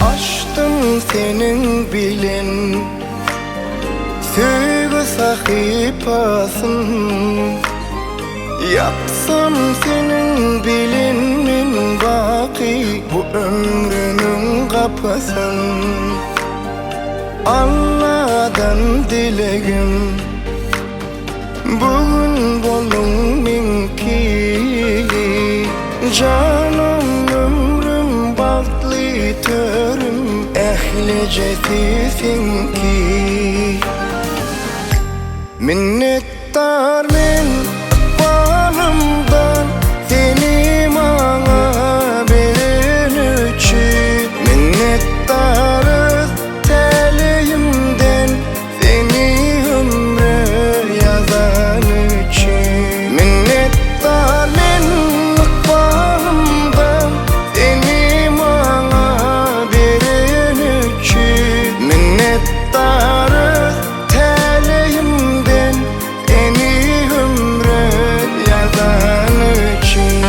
Açtım senin bilin sevgi sahipasın. Yapsam senin bilinin baki bu ömrünün kapasın. Allah'tan dileğim bugün bolun minki. Canım ömrüm bahtlı törüm ehlicesisin ki. Minnettar men balımdan seni bana veren için. Minnettarız teleyimden seni ömre yazan için. Minnettar men balımdan seni bana veren için. Minnettarız teleyimden seni ömre yazan için.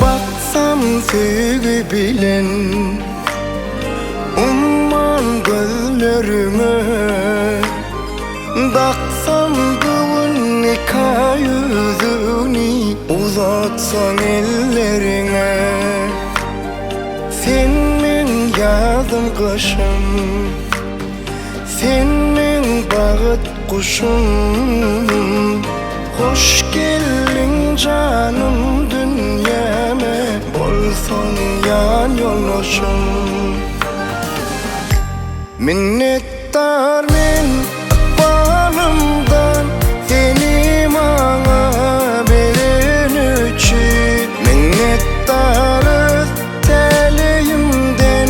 Baksam sevgi bilen umman gözlerime. Baksam bugün nikah yüzünü uzatsan ellerine. Sen men yazım kışım, sen men bağıt kuşum. Hoş geldin canım dünyame, bolson yan yoldaşım. Minnettar men balımdan seni bana veren için. Minnettarız teleyimden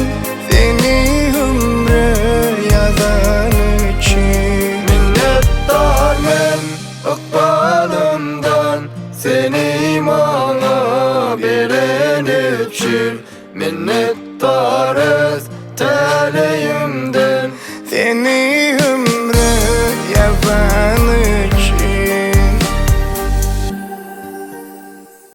seni ömre yazan için. Minnettar men balımdan seni bana veren için. Minnettarız